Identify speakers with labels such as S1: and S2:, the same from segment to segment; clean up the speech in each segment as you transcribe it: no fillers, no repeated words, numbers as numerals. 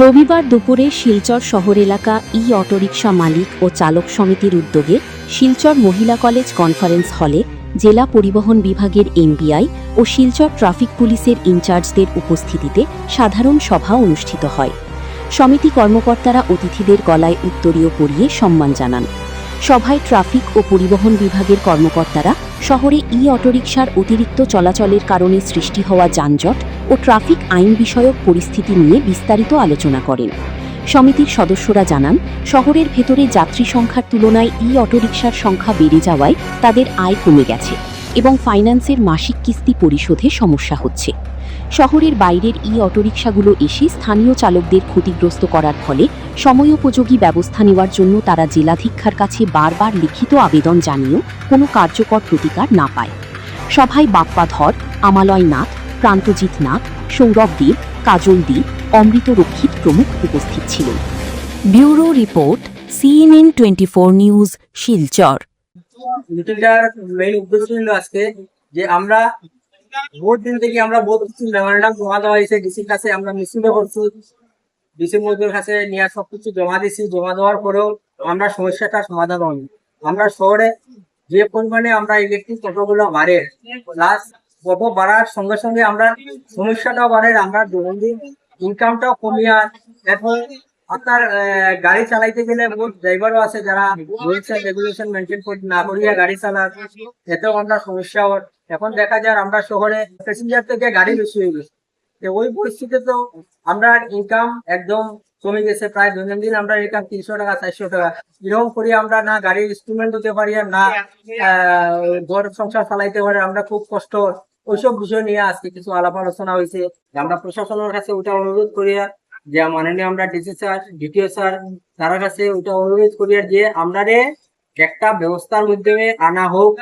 S1: রবিবার দুপুরে শিলচর শহর এলাকা অটোরিকশা মালিক ও চালক সমিতির উদ্যোগে শিলচর মহিলা কলেজ কনফারেন্স হলে জেলা পরিবহন বিভাগের এমবিআই ও শিলচর ট্রাফিক পুলিশের ইনচার্জদের উপস্থিতিতে সাধারণ সভা অনুষ্ঠিত হয়। সমিতি কর্মকর্তারা অতিথিদের গলায় উত্তরীয় পরিয়ে সম্মান জানান। সভায় ট্রাফিক ও পরিবহন বিভাগের কর্মকর্তারা শহরে অটোরিকশার অতিরিক্ত চলাচলের কারণে সৃষ্টি হওয়া যানজট ও ট্রাফিক আইন বিষয়ক পরিস্থিতি নিয়ে বিস্তারিত আলোচনা করেন। সমিতির সদস্যরা জানান, শহরের ভেতরে যাত্রী সংখ্যার তুলনায় অটোরিকশার সংখ্যা বেড়ে যাওয়ায় তাদের আয় কমে গেছে এবং ফাইন্যান্সের মাসিক কিস্তি পরিশোধে সমস্যা হচ্ছে। শহরের বাইরের অটোরিকশাগুলো এসে স্থানীয় চালকদের ক্ষতিগ্রস্ত করার ফলে সময়োপযোগী ব্যবস্থা নেওয়ার জন্য তারা জেলাধিক্ষার কাছে বারবার লিখিত আবেদন জানিয়েও কোনো কার্যকর প্রতিকার না পায়। সভায় বাপ্পা ধর, আমালয় নাথ, প্রান্তজিৎ নাথ, সৌরভ দেব, কাজল দে, অমৃত রক্ষিত প্রমুখ উপস্থিত ছিলেন। Bureau report, CNN 24 news, Silchar.
S2: মিটিংটার মেইন উদ্দেশ্য ছিল আজকে যে আমরা ভোট দিন থেকে আমরা বহুত কিছু মেমোরেন্ডাম জমা দেওয়া হয়েছে ডিসির কাছে, আমরা মিছিলও করছি, ডিসি মহোদয়ের কাছে নিয়ে সবকিছু জমা দিছি। জমা দেওয়ার পরেও আমরা সমস্যাটা সমাধান হয়নি। আমরা শহরে যে পরিমাণে আমরা ইলেকট্রিক অটোগুলো বাড়ে, প্লাস অটো বাড়ার সঙ্গে সঙ্গে আমরা সমস্যাটাও বাড়ে, আমরা দৈনন্দিন ইনকামটাও কমিয়ে। এখন আপনার গাড়ি চালাইতে গেলে বহুত ড্রাইভারও আছে যারা রুলস এন্ড রেগুলেশন মেনটেন না করিয়া গাড়ি চালান, এতেও আমরা সমস্যা হয়। এখন দেখা যায় আমরা শহরে প্যাসেঞ্জার থেকে গাড়ি বেশি হয়ে গেছে, ওই পরিস্থিতিতে আমরা ইনকাম একদম কমে গেছে। প্রায় দৈনন্দিন আমরা ইনকাম 300 টাকা 400 টাকা এরকম করি, আমরা না গাড়ির ইনস্টলমেন্ট দিতে পারি আর না ঘর সংসার চালাইতে পারি। আমরা খুব কষ্ট। ওইসব বিষয় নিয়ে আজকে কিছু আলাপ আলোচনা হয়েছে। আমরা প্রশাসনের কাছে ওটা অনুরোধ করি যে মাননীয় আমরা ডিসি স্যার, ডিটিও স্যার, তার কাছে ওইটা অনুরোধ করি যে আমরা একটা ব্যবস্থার মাধ্যমে আনা হোক,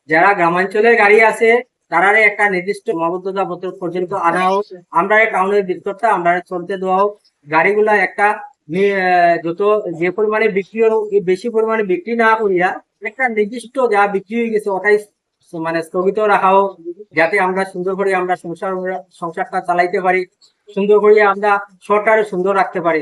S2: যারা গ্রামাঞ্চলের গাড়ি আছে তারা একটা নির্দিষ্ট সীমাবদ্ধতা পর্যন্ত আনা হোক। আমরা টাউনের ভিতরটা আমরা চলতে দেওয়া হোক। গাড়িগুলা একটা যত যে পরিমাণে বিক্রি বেশি পরিমাণে বিক্রি না করিয়া একটা নির্দিষ্ট যা বিক্রি হয়ে গেছে ওটাই মানে স্থগিত রাখা হোক, যাতে আমরা সুন্দর করে আমরা সংসারটা চালাইতে পারি, সুন্দর করে আমরা সরকারে সুন্দর রাখতে পারি।